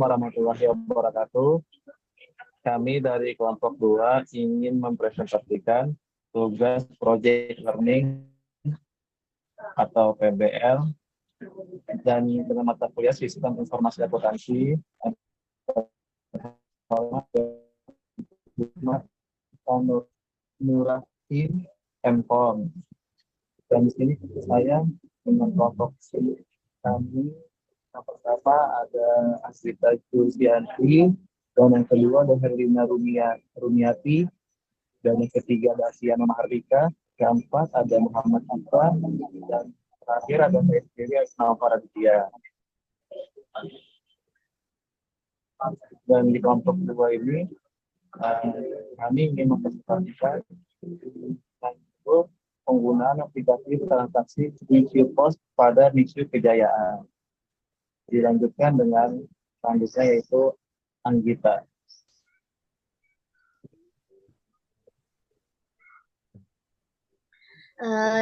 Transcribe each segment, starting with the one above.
warahmatullahi wabarakatuh. Kami dari kelompok 2 ingin mempresentasikan tugas Project Learning atau PBL dan dengan mata kuliah Sistem Informasi Akuntansi Nuratin MKOM. Dan di sini saya dengan kelompok kami yang pertama ada Asrita Julfianti, dan yang kedua ada Herlina Rumiati, dan yang ketiga ada Asiana Mahardika, keempat ada Muhammad Akbar, dan terakhir ada saya sendiri Asma Faraditya. Dan di kelompok kedua ini kami ingin mempresentasikan penggunaan aplikasi transaksi NISU Pos pada NISU Kejayaan. Dilanjutkan dengan selanjutnya yaitu Anggita.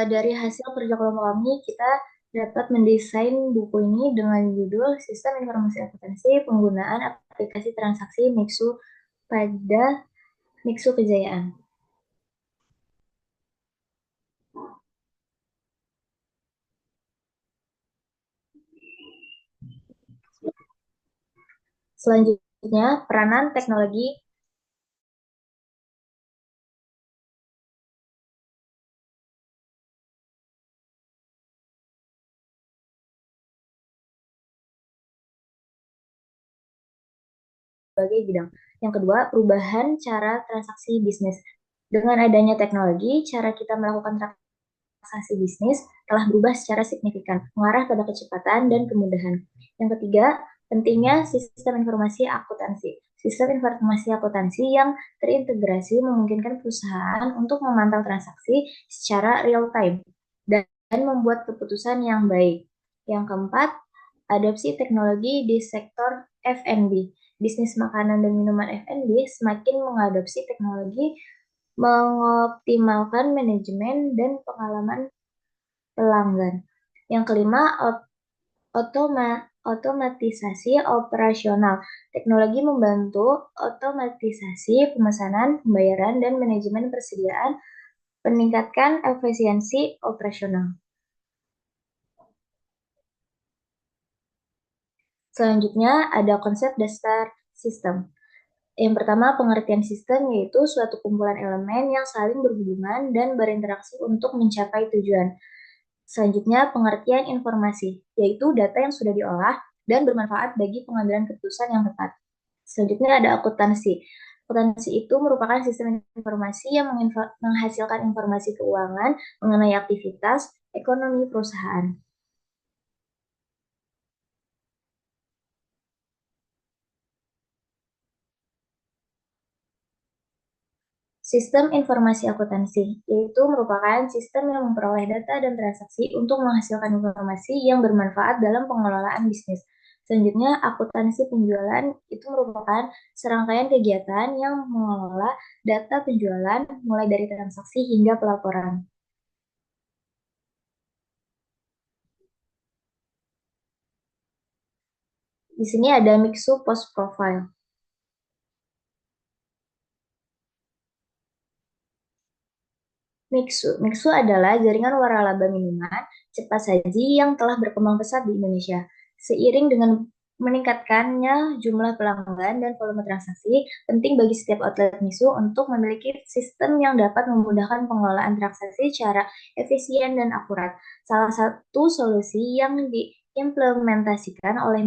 Dari hasil kerja kelompok kami, kita dapat mendesain buku ini dengan judul Sistem Informasi Akuntansi Penggunaan Aplikasi Transaksi NISU pada NISU Kejayaan. Selanjutnya, peranan teknologi sebagai bidang. Yang kedua, perubahan cara transaksi bisnis. Dengan adanya teknologi, cara kita melakukan transaksi bisnis telah berubah secara signifikan, mengarah pada kecepatan dan kemudahan. Yang ketiga, pentingnya sistem informasi akuntansi. Sistem informasi akuntansi yang terintegrasi memungkinkan perusahaan untuk memantau transaksi secara real time dan membuat keputusan yang baik. Yang keempat, adopsi teknologi di sektor F&B. Bisnis makanan dan minuman F&B semakin mengadopsi teknologi, mengoptimalkan manajemen dan pengalaman pelanggan. Yang kelima, otomatisasi operasional. Teknologi membantu otomatisasi pemesanan, pembayaran, dan manajemen persediaan, meningkatkan efisiensi operasional. Selanjutnya ada konsep dasar sistem. Yang pertama, pengertian sistem yaitu suatu kumpulan elemen yang saling berhubungan dan berinteraksi untuk mencapai tujuan. Selanjutnya, pengertian informasi, yaitu data yang sudah diolah dan bermanfaat bagi pengambilan keputusan yang tepat. Selanjutnya ada akuntansi. Akuntansi itu merupakan sistem informasi yang menghasilkan informasi keuangan mengenai aktivitas ekonomi perusahaan. Sistem informasi akuntansi, yaitu merupakan sistem yang memperoleh data dan transaksi untuk menghasilkan informasi yang bermanfaat dalam pengelolaan bisnis. Selanjutnya, akuntansi penjualan itu merupakan serangkaian kegiatan yang mengelola data penjualan mulai dari transaksi hingga pelaporan. Di sini ada NISU Post Profile. NISU adalah jaringan waralaba minuman cepat saji yang telah berkembang pesat di Indonesia. Seiring dengan meningkatkannya jumlah pelanggan dan volume transaksi, penting bagi setiap outlet NISU untuk memiliki sistem yang dapat memudahkan pengelolaan transaksi secara efisien dan akurat. Salah satu solusi yang diimplementasikan oleh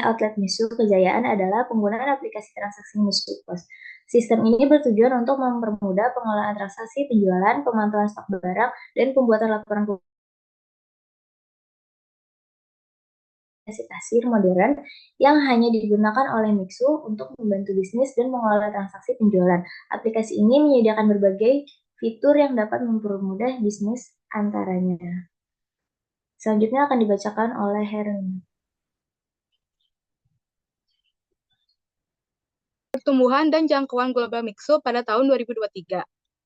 outlet NISU Kejayaan adalah penggunaan aplikasi transaksi NISU Pos. Sistem ini bertujuan untuk mempermudah pengelolaan transaksi penjualan, pemantauan stok barang, dan pembuatan laporan kasir modern yang hanya digunakan oleh NISU untuk membantu bisnis dan mengelola transaksi penjualan. Aplikasi ini menyediakan berbagai fitur yang dapat mempermudah bisnis antaranya. Selanjutnya akan dibacakan oleh Herlina. Pertumbuhan dan jangkauan global NISU pada tahun 2023.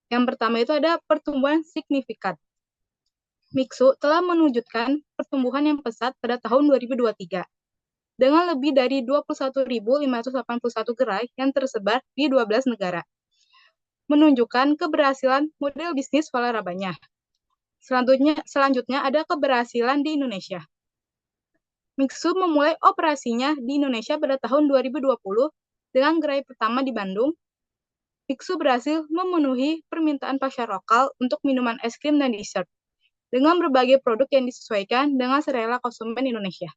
Yang pertama itu ada pertumbuhan signifikan. NISU telah menunjukkan pertumbuhan yang pesat pada tahun 2023. dengan lebih dari 21.581 gerai yang tersebar di 12 negara, menunjukkan keberhasilan model bisnis Walarabanya. Selanjutnya ada keberhasilan di Indonesia. Mixu memulai operasinya di Indonesia pada tahun 2020 dengan gerai pertama di Bandung. Mixu berhasil memenuhi permintaan pasar lokal untuk minuman es krim dan dessert dengan berbagai produk yang disesuaikan dengan selera konsumen Indonesia.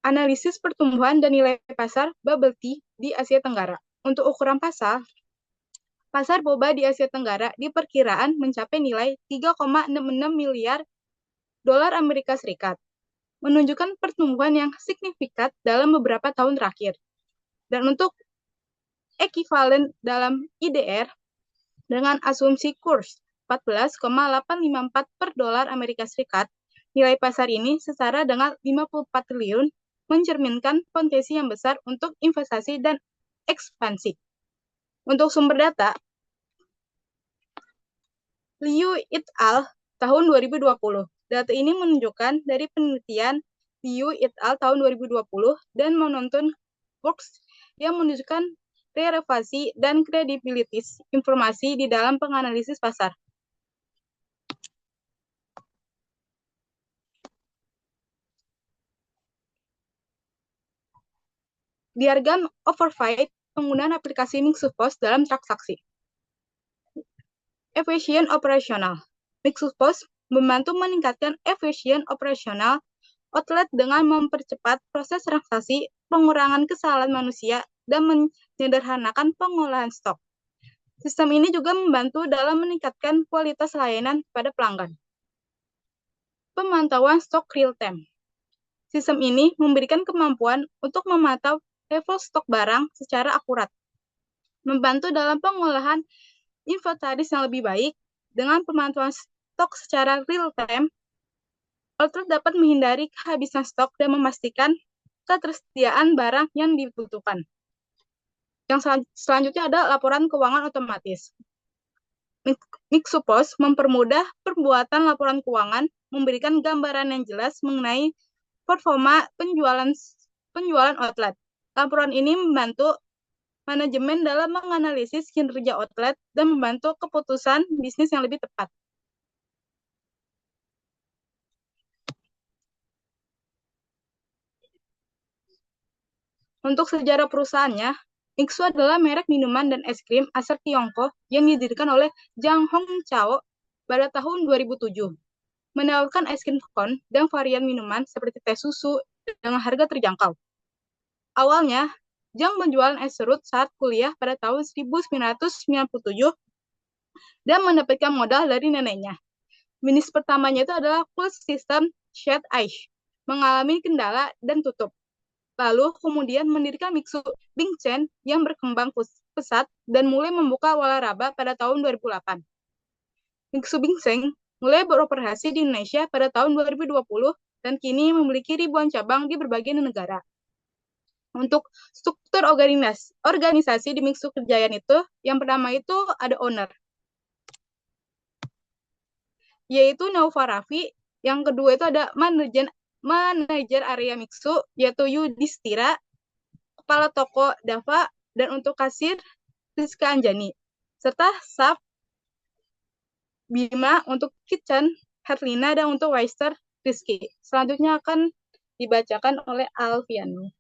Analisis pertumbuhan dan nilai pasar bubble tea di Asia Tenggara. Untuk ukuran pasar boba di Asia Tenggara diperkiraan mencapai nilai 3,66 miliar dolar Amerika Serikat, menunjukkan pertumbuhan yang signifikan dalam beberapa tahun terakhir. Dan untuk ekivalen dalam IDR, dengan asumsi kurs 14,854 per dolar Amerika Serikat, nilai pasar ini setara dengan 54 triliun, mencerminkan potensi yang besar untuk investasi dan ekspansi. Untuk sumber data, Liu et al. Tahun 2020. Data ini menunjukkan dari penelitian Liu et al. Tahun 2020 dan menonton Works yang menunjukkan relevasi dan kredibilitas informasi di dalam penganalisis pasar. Diagram overfit penggunaan aplikasi Mixupos dalam transaksi. Efisien operasional. Mixupos membantu meningkatkan efisien operasional outlet dengan mempercepat proses transaksi, pengurangan kesalahan manusia, dan menyederhanakan pengolahan stok. Sistem ini juga membantu dalam meningkatkan kualitas layanan pada pelanggan. Pemantauan stok real-time. Sistem ini memberikan kemampuan untuk memantau level stok barang secara akurat, membantu dalam pengolahan inventaris yang lebih baik. Dengan pemantauan stok secara real-time, outlet dapat menghindari kehabisan stok dan memastikan ketersediaan barang yang dibutuhkan. Yang selanjutnya ada laporan keuangan otomatis. Mixupos mempermudah pembuatan laporan keuangan, memberikan gambaran yang jelas mengenai performa penjualan outlet. Laporan ini membantu manajemen dalam menganalisis kinerja outlet dan membantu keputusan bisnis yang lebih tepat. Untuk sejarah perusahaannya, Mixu adalah merek minuman dan es krim asal Tiongkok yang didirikan oleh Zhang Hongchao pada tahun 2007. Menawarkan es krim cone dan varian minuman seperti teh susu dengan harga terjangkau. Awalnya, Zhang menjual es serut saat kuliah pada tahun 1997 dan mendapatkan modal dari neneknya. Bisnis pertamanya itu adalah full system shade ice, mengalami kendala dan tutup. Lalu kemudian mendirikan Mixu Bingchen yang berkembang pesat dan mulai membuka waralaba pada tahun 2008. Mixu Bingchen mulai beroperasi di Indonesia pada tahun 2020 dan kini memiliki ribuan cabang di berbagai negara. Untuk struktur organisasi di Mixu Kejayaan itu, yang pertama itu ada owner, yaitu Naufa Raffi. Yang kedua itu ada manajer area Mixu, yaitu Yudhistira, kepala toko Dava, dan untuk kasir Rizka Anjani, serta staff Bima untuk kitchen Herlina dan untuk waiter Rizky. Selanjutnya akan dibacakan oleh Alfiano.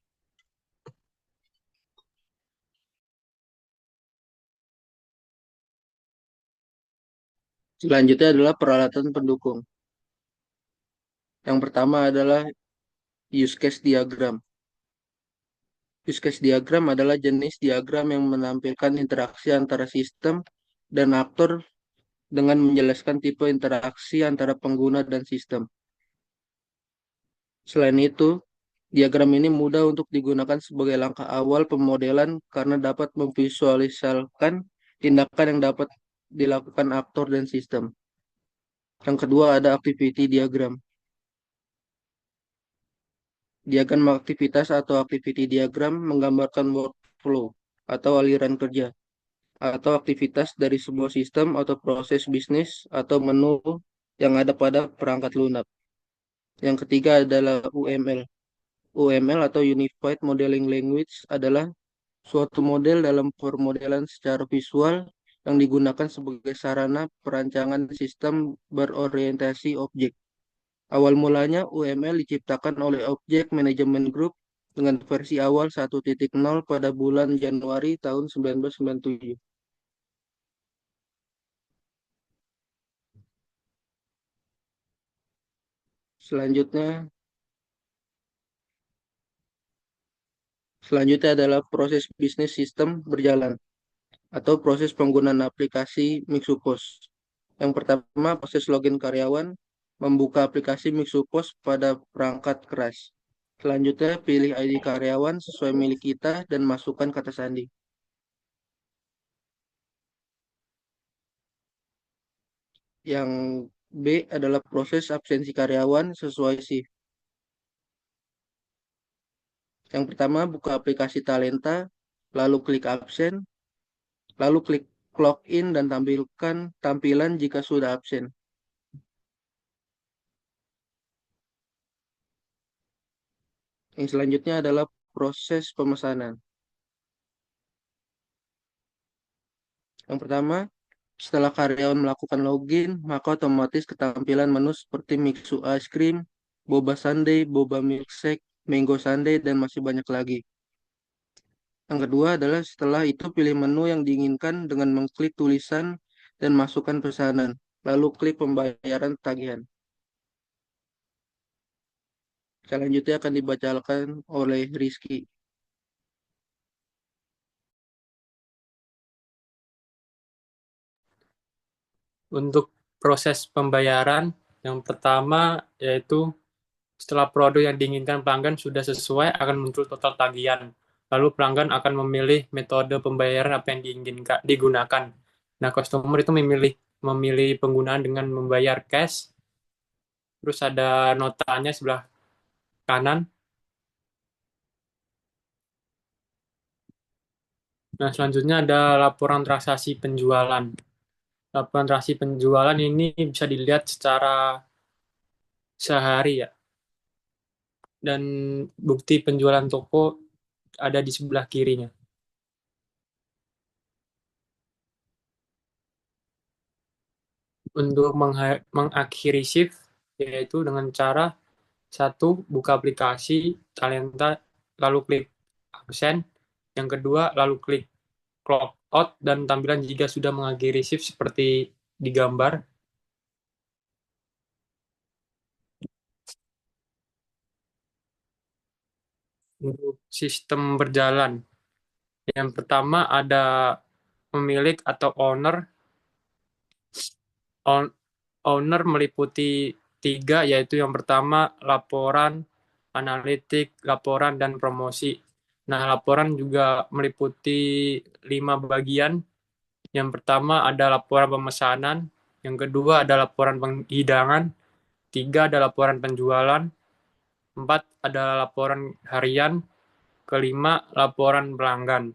Selanjutnya adalah peralatan pendukung. Yang pertama adalah use case diagram. Use case diagram adalah jenis diagram yang menampilkan interaksi antara sistem dan aktor dengan menjelaskan tipe interaksi antara pengguna dan sistem. Selain itu, diagram ini mudah untuk digunakan sebagai langkah awal pemodelan karena dapat memvisualisasikan tindakan yang dapat dilakukan aktor dan sistem. Yang kedua ada activity diagram. Diagram aktivitas atau activity diagram menggambarkan workflow atau aliran kerja atau aktivitas dari sebuah sistem atau proses bisnis atau menu yang ada pada perangkat lunak. Yang ketiga adalah UML. UML atau Unified Modeling Language adalah suatu model dalam permodelan secara visual yang digunakan sebagai sarana perancangan sistem berorientasi objek. Awal mulanya UML diciptakan oleh Object Management Group dengan versi awal 1.0 pada bulan Januari tahun 1997. Selanjutnya, selanjutnya adalah proses bisnis sistem berjalan atau proses penggunaan aplikasi Mixupos. Yang pertama, proses login karyawan membuka aplikasi Mixupos pada perangkat keras. Selanjutnya, pilih ID karyawan sesuai milik kita dan masukkan kata sandi. Yang B adalah proses absensi karyawan sesuai shift. Yang pertama, buka aplikasi Talenta, lalu klik absen, lalu klik login dan tampilkan tampilan jika sudah absen. Yang selanjutnya adalah proses pemesanan. Yang pertama, setelah karyawan melakukan login, maka otomatis ketampilan menu seperti Mixu Ice Cream, Boba Sundae, Boba Milkshake, Mango Sundae, dan masih banyak lagi. Yang kedua adalah setelah itu pilih menu yang diinginkan dengan mengklik tulisan dan masukkan pesanan, lalu klik pembayaran tagihan. Selanjutnya akan dibacakan oleh Rizky. Untuk proses pembayaran, yang pertama yaitu setelah produk yang diinginkan pelanggan sudah sesuai, akan muncul total tagihan. Lalu pelanggan akan memilih metode pembayaran apa yang diinginkan digunakan. Nah, customer itu memilih penggunaan dengan membayar cash. Terus ada notanya sebelah kanan. Nah, selanjutnya ada laporan transaksi penjualan. Laporan transaksi penjualan ini bisa dilihat secara sehari ya. Dan bukti penjualan toko ada di sebelah kirinya. Untuk mengakhiri shift, yaitu dengan cara satu, buka aplikasi Talenta, lalu klik absen. Yang kedua, lalu klik clock out dan tampilan jika sudah mengakhiri shift seperti di gambar. Untuk sistem berjalan, yang pertama ada pemilik atau owner. Owner meliputi tiga, yaitu yang pertama laporan, analitik, laporan, dan promosi. Nah, laporan juga meliputi 5 bagian. Yang pertama ada laporan pemesanan, yang kedua ada laporan penghidangan, tiga ada laporan penjualan, empat ada laporan harian, kelima laporan pelanggan.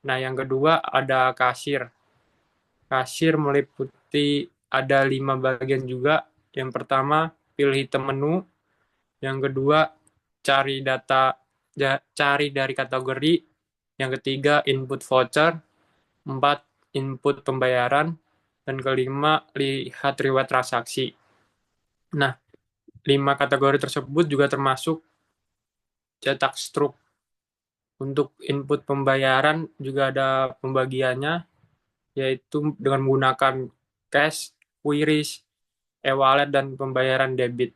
Nah, yang kedua ada kasir. Kasir meliputi ada 5 bagian juga. Yang pertama, pilih item menu. Yang kedua, cari data, cari dari kategori. Yang ketiga, input voucher. 4, input pembayaran. Dan kelima, lihat riwayat transaksi. Nah, 5 kategori tersebut juga termasuk cetak struk. Untuk input pembayaran juga ada pembagiannya, yaitu dengan menggunakan cash, QRIS, e-wallet, dan pembayaran debit.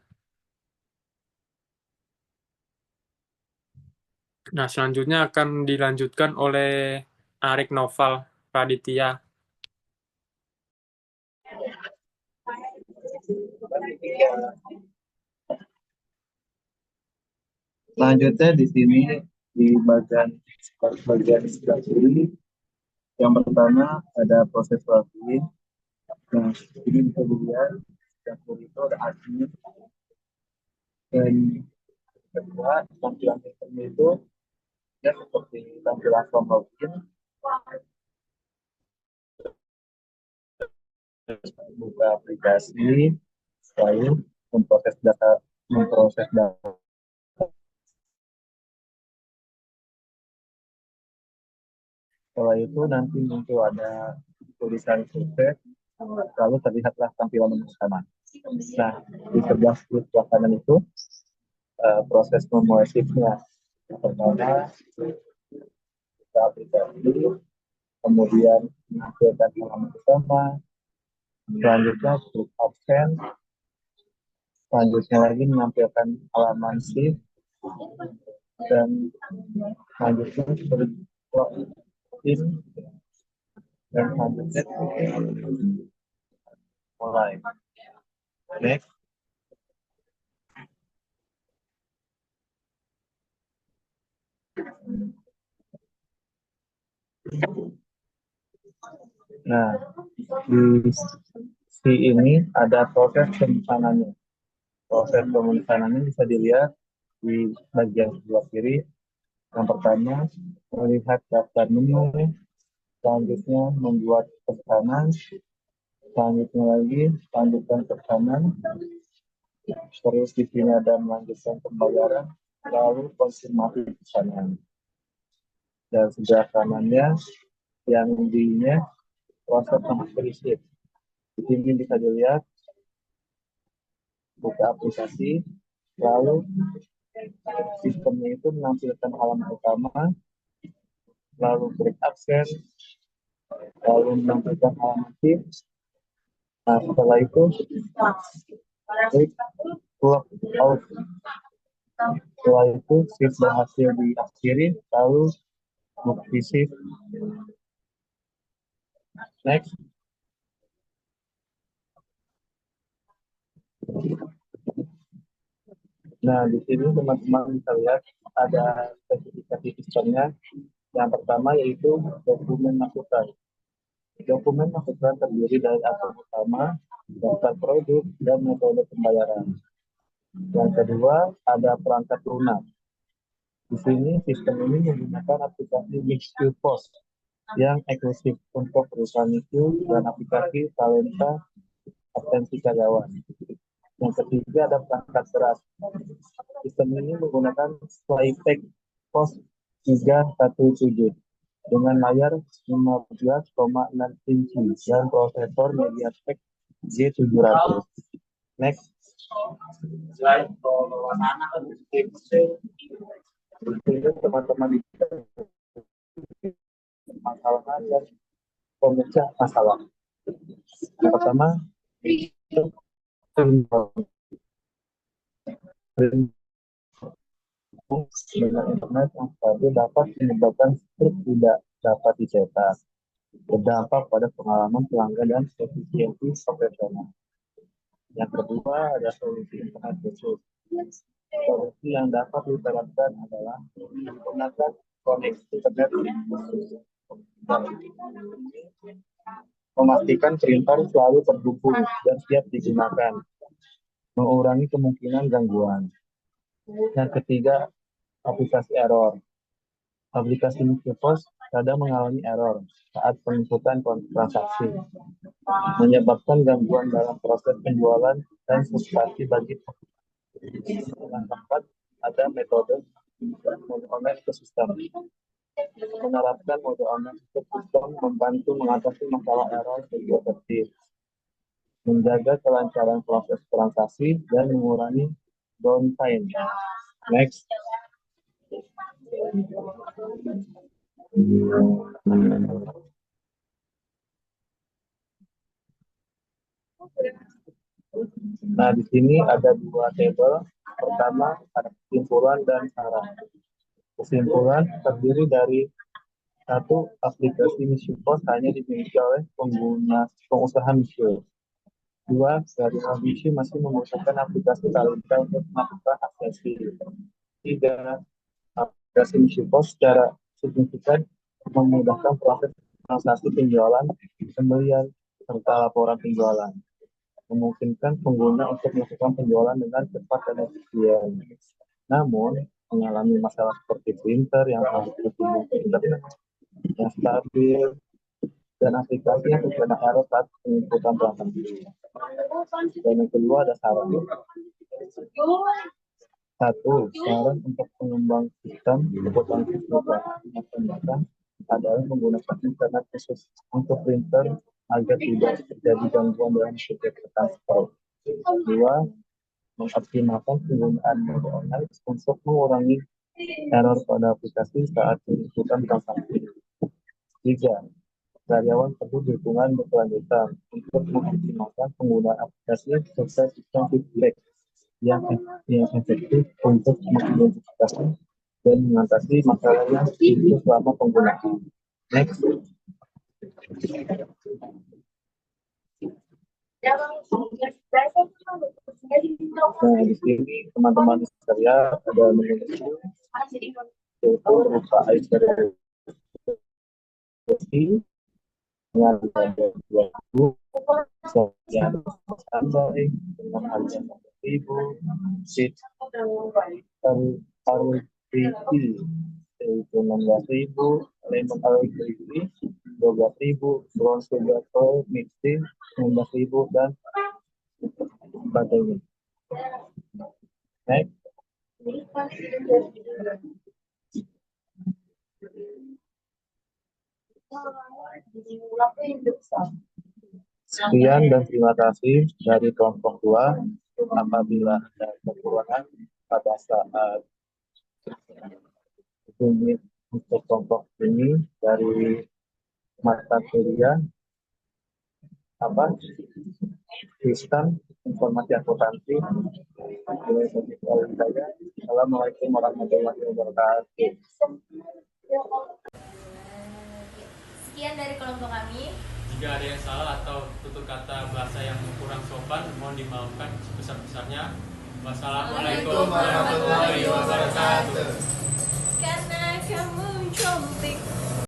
Nah, selanjutnya akan dilanjutkan oleh Arik Noval Praditya. Selanjutnya di sini di bagian sebelah kiri, yang pertama ada proses login. Nah, ini bisa dilihat yang kiri itu ada admin, dan kedua tampilan sistemnya itu ya seperti tampilan form login, buka aplikasi, lalu memproses data. Setelah itu nanti muncul ada tulisan sukses, lalu terlihatlah tampilan menu utama. Nah, di sebelah kanan itu proses memulai shiftnya. Yang pertama, kita aplikasi, kemudian menampilkan halaman utama, selanjutnya klik absen, selanjutnya lagi menampilkan halaman shift, dan selanjutnya klik login, dan selanjutnya mulai. Next. Nah, di ini ada proses pemesanannya. Proses pemesanannya bisa dilihat di bagian sebelah kiri. Yang pertama, melihat daftar menu, selanjutnya membuat pesanan, selanjutnya lagi lanjutkan pesanan, terus di sini ada melanjutkan pembayaran, lalu konfirmasi pesanan. Dan sebelah kanannya yang intinya proses mengakhiri. Di sini bisa dilihat buka aplikasi, lalu sistemnya itu menampilkan halaman utama, lalu klik absen, lalu menampilkan halaman shift. Nah, setelah itu klik log out. Setelah itu shift berhasil diakhiri, lalu bukti shift. Next. Nah, di sini teman-teman bisa lihat ada spesifikasi sistemnya. Yang pertama yaitu dokumen masukan. Dokumen masukan terdiri dari akun utama, daftar produk, dan metode pembayaran. Yang kedua ada perangkat lunak. Di sini sistem ini menggunakan aplikasi Mixqueue yang eksklusif untuk perusahaan itu dan aplikasi Talenta absensi karyawan. Yang ketiga ada perangkat beras. Sistem ini menggunakan Flytek POS 317 dengan layar 15,6 inci dan prosesor MediaTek G700. Next. Teman-teman bisa masalah dan pemecah masalah. Yang pertama, dengan internet yang stabil dapat menyebabkan strip tidak dapat dicetak, berdampak pada pengalaman pelanggan dan efisiensi operasional. Yang kedua ada solusi internet khusus. Solusi yang dapat diterapkan adalah menggunakan koneksi internet khusus. Memastikan printer selalu terhubung dan siap digunakan, mengurangi kemungkinan gangguan. Yang ketiga, aplikasi error. Aplikasi Mixqueue kadang mengalami error saat penginputan transaksi, menyebabkan gangguan dalam proses penjualan dan frustrasi bagi pengguna. Yang keempat, ada metode mode online ke sistem. Menerapkan mode online ke sistem membantu mengatasi masalah error lebih efektif, menjaga kelancaran proses transaksi, dan mengurangi downtime. Next. Nah, di sini ada dua tabel. Pertama, ada kesimpulan dan saran. Kesimpulan terdiri dari satu, aplikasi Mixqueue hanya dimiliki oleh pengusaha Mixqueue. Dua, dari Mixqueue masih membutuhkan aplikasi Talenta untuk melakukan aksesi. Tiga, aplikasi Mixqueue secara signifikan memudahkan proses transaksi penjualan, pembelian, serta laporan penjualan, memungkinkan pengguna untuk melakukan penjualan dengan cepat dan efisien. Namun, mengalami masalah seperti printer yang harus terhubung ke internet yang stabil dan aplikasi yang terkena error saat penginputan transaksi. Dan yang kedua ada saran. Satu, saran untuk pengembang sistem kebutuhan akan adalah menggunakan internet khusus untuk printer agar tidak terjadi gangguan dalam setiap transfer. Dua, mengoptimalkan penggunaan mode online untuk mengurangi error pada aplikasi saat melakukan transaksi. Tiga, karyawan perlu dukungan berkelanjutan untuk mengoptimalkan penggunaan aplikasi serta sistem feedback yang efektif untuk mengidentifikasi dan mengatasi masalah yang timbul selama penggunaan. Next. Nah, di sini teman-teman sekalian ada menu yaitu berupa iceberg dengan harga 2.000, sekian standby dengan harga 1.000, seat RVP yaitu 16.000, lemon RVP 12.000, bronze sugar mixing 19.000 dan sebagainya. Next. Sekian dan terima kasih dari kelompok 2. Apabila ada kekurangan pada saat unit untuk kelompok ini dari mata kuliah sistem informasi akuntansi. Assalamualaikum warahmatullahi wabarakatuh. Sekian dari kelompok kami. Jika ada yang salah atau tutur kata bahasa yang kurang sopan, mohon dimaafkan sebesar-besarnya. Wassalamualaikum warahmatullahi wabarakatuh.